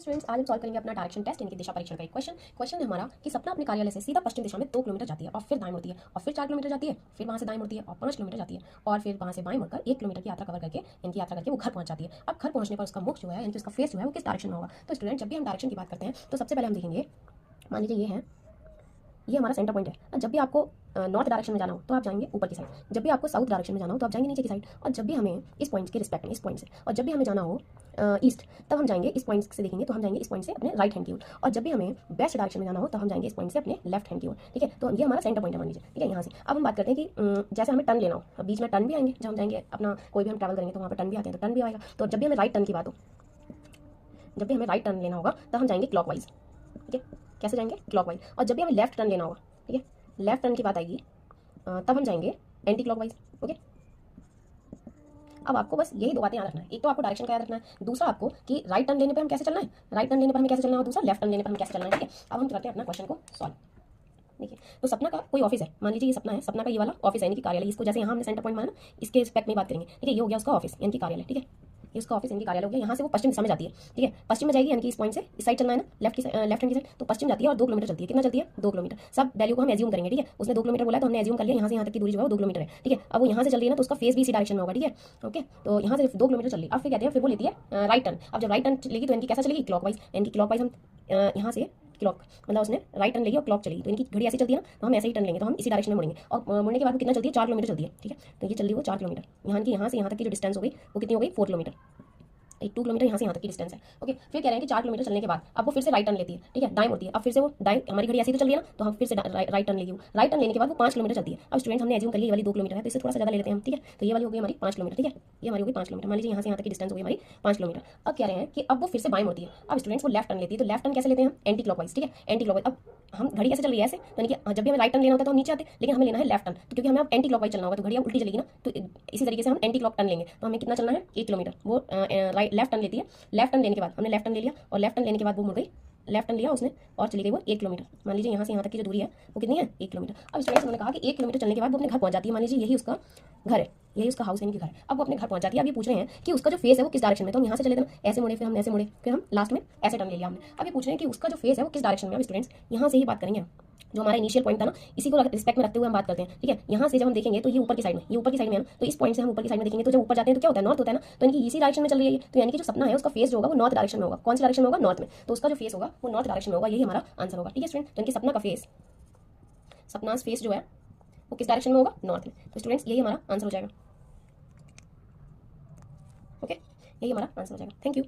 Students, आज हम solve करेंगे अपना डायरेक्शन टेस्ट यानी कि दिशा परीक्षण का एक क्वेश्चन है हमारा कि सपना अपने कार्यालय से सीधा पश्चिम दिशा में 2 किलोमीटर जाती है और फिर दाएं मुड़ती है और फिर 4 किलोमीटर जाती है, फिर वहां से दाएं मुड़ती है और 5 किलोमीटर जाती है और फिर वहां से बाएं मुड़कर 1 किलोमीटर की यात्रा कवर करके इनकी यात्रा करके वो घर पहुंच जाती है। अब घर पहुंचने पर उसका मुख जो है यानी कि उसका फेस जो है वो किस डायरेक्शन में होगा। तो स्टूडेंट, जब भी हम डायरेक्शन की बात करते हैं तो सबसे पहले हम देखेंगे, मान लीजिए ये हमारा सेंटर पॉइंट है। जब भी आपको नॉर्थ डायरेक्शन में जाना हो तो आप जाएंगे ऊपर की साइड, जब भी आपको साउथ डायरेक्शन में जाना हो तो आप जाएंगे नीचे की साइड, और जब भी हमें इस पॉइंट के रिस्पेक्ट में, इस पॉइंट से, और जब भी हमें जाना हो ईस्ट, तब हम जाएंगे इस पॉइंट से, देखेंगे तो हम जाएंगे इस पॉइंट से अपने राइट हैंड की ओर, और जब भी हमें वेस्ट डायरेक्शन में जाना हो तो हम जाएंगे इस पॉइंट से अपने लेफ्ट हैंड की ओर। ठीक है, तो ये हमारा सेंटर पॉइंट है मान लीजिए। ठीक है, यहाँ से अब हम बात करते हैं कि जैसे हमें टर्न लेना हो, बीच में टर्न भी आएंगे, जब हम जाएंगे अपना कोई भी हम ट्रैवल करेंगे तो वहाँ पर टर्न भी आते हैं, तो टर्न भी आएगा। तो जब भी हमें राइट टर्न की बात हो, जब भी हमें राइट टर्न लेना होगा तब हम जाएंगे क्लॉकवाइज। ठीक है, कैसे जाएंगे? क्लॉकवाइज। और जब भी हमें लेफ्ट टर्न लेना होगा, ठीक है, लेफ्ट टर्न की बात आएगी, तब हम जाएंगे एंटी क्लॉकवाइज। ओके, अब आपको बस यही दो बातें याद रखना है। एक तो आपको डायरेक्शन का याद रखना है, दूसरा आपको कि राइट टर्न लेने पे हम कैसे चलना है, राइट टर्न लेने पर हमें कैसे चलना है, और दूसरा लेफ्ट टर्न लेने पर हम कैसे चलना है। ठीक है, अब हम करते हैं अपना क्वेश्चन को सॉल्व। देखिए, तो सपना का कोई ऑफिस है, मान लीजिए ये सपना है, सपना का ये वाला ऑफिस है यानी कि कार्यालय, इसको जैसे यहाँ हमने सेंटर पॉइंट माना, इसके रिस्पेक्ट में बात करेंगे। ठीक है, ये हो गया उसका ऑफिस यानी कि कार्यालय। ठीक है, ये उसका ऑफिस यानी कार्यालय हो गया। यहाँ से वो पश्चिम दिशा में जाती है। ठीक है, पश्चिम में जाएगी यानी कि इस पॉइंट से इस साइड चलना है ना, लेफ्ट हैंड की साइड, तो पश्चिम जाती है और 2 किलोमीटर चलती है। कितना चलती है? 2 किलोमीटर। सब वैल्यू को हम एज्यूम करेंगे। ठीक है, उसने 2 किलोमीटर बोला तो हमने एज्यूम कर लिया, यहाँ से यहाँ तक की दूरी जो है वो 2 किलोमीटर है। ठीक है, अब वो यहाँ से चल रही है ना तो उसका फेस भी इसी डायरेक्शन में होगा। ठीक है, ओके, तो यहाँ से 2 किलोमीटर चल रही है। अब फिर कहते हैं, फिर वो लेती है राइट टर्न। अब जब राइट टर्न चलेगी तो इनकी कैसा चलेगी? क्लॉकवाइज। इनकी क्लॉकवाइज हम यहाँ से क्लॉक, मतलब उसने राइट टर्न लेगी और क्लॉक चलेगी, तो इनकी घड़ी ऐसी चलती है ना, तो हम ऐसे ही टर्न लेंगे, तो हम इसी डायरेक्शन में मुड़ेंगे। और मुड़ने के बाद वो कितना चलती है? 4 किलोमीटर चलती है। ठीक है, तो ये चल रही है वो 4 किलोमीटर। यहाँ से यहाँ तक की जो डिस्टेंस हो गई वो कितनी हो गई? 4 किलोमीटर। 2 किलोमीटर यहाँ से यहाँ तक की डिस्टेंस है। ओके, फिर कह रहे हैं कि 4 किलोमीटर चलने के बाद अब वो फिर से राइट टर्न लेती है। ठीक है, दाएं मुड़ती है। अब फिर से वो दाएं, हमारी घड़ी ऐसी तो चल रही है ना, तो हम फिर से राइट टर्न लेगी। राइट टर्न लेने के बाद वो 5 किलोमीटर चलती है। अब स्टूडेंट, हमने एज्यूम कर लिया ये वाली 2 किलोमीटर है, तो इसे थोड़ा सा ज़्यादा ले लेते हैं हम। ठीक है, तो ये वाली हो गई हमारी 5 किलोमीटर। ठीक है, ये हमारी हो गई 5 किलोमीटर। मान लीजिए यहाँ से यहाँ तक की डिस्टेंस हो गई हमारी 5 किलोमीटर। अब कह रहे हैं कि अब वो फिर से बाएं मुड़ती है। अब स्टूडेंट्स वो लेफ्ट टर्न लेती है, तो लेफ्ट टर्न कैसे लेते हैं हम? Anti clockwise. ठीक है, एंटी क्लॉकवाइज। अब हम घड़ी कैसे चल रही है ऐसे, तो यानी कि जब भी हमें राइट टर्न लेना होता है तो हम नीचे आते, लेकिन हमें लेना है लेफ्ट टर्न, तो क्योंकि हमें अब एंटी क्लॉकवाइज चलना होगा तो घड़ी अब उल्टी चलेगी ना, तो इसी तरीके से हम एंटी क्लॉक टर्न लेंगे। तो हमें कितना चलना है? 1 किलोमीटर। वो लेफ्ट टर्न लेती है। लेफ्ट टर्न लेने के बाद हमने लेफ्ट टर्न ले लिया, और लेफ्ट टर्न लेने के बाद वो मुड़ गई, लेफ्ट टर्न लिया उसने और चली गई वो 1 किलोमीटर। मान लीजिए यहाँ से यहाँ तक की जो दूरी है वो कितनी है? 1 किलोमीटर। अब स्टूडेंट्स, उन्होंने कहा कि 1 किलोमीटर चलने के बाद वो अपने घर पहुंच जाती है। मान लीजिए यही उसका घर है, यही उसका हाउस है, इनके घर है। अब वो अपने घर पहुंच जाती है। अब ये पूछ रहे हैं कि उसका जो फेस है वो किस डायरेक्शन में, तो हम यहाँ से चले थे ना, ऐसे मुड़े, फिर हम ऐसे मुड़े, फिर हम लास्ट में ऐसे टर्न ले लिया हमने। अब ये पूछ रहे हैं कि उसका जो फेस है वो किस डायरेक्शन में। अब स्टूडेंट्स, यहाँ से ही बात करेंगे, जो हमारा इनिशियल पॉइंट था ना, इसी को रिस्पेक्ट में रखते हुए हम बात करते हैं। ठीक है, यहाँ से जब हम देखेंगे तो ये ऊपर की साइड में, ये ऊपर की साइड में है ना, तो इस पॉइंट से हम ऊपर की साइड में देखेंगे तो जब ऊपर जाते हैं तो क्या होता है? नॉर्थ होता है ना, तो इनकी इसी डायरेक्शन में चल रही है ये। तो यानी कि जो सपना है उसका फेस जो होगा वो नॉर्थ डायरेक्शन में होगा। कौन सी डायरेक्शन में होगा? नॉर्थ में। तो उसका जो फेस होगा वो नॉर्थ डायरेक्शन में होगा, यही हमारा आंसर होगा। ठीक है स्टूडेंट, तो इनकी सपना का फेस, सपना फेस जो है वो किस डायरेक्शन में होगा? नॉर्थ में। तो स्टूडेंट्स, यही हमारा आंसर हो जाएगा। ओके, यही हमारा आंसर हो जाएगा। Thank you.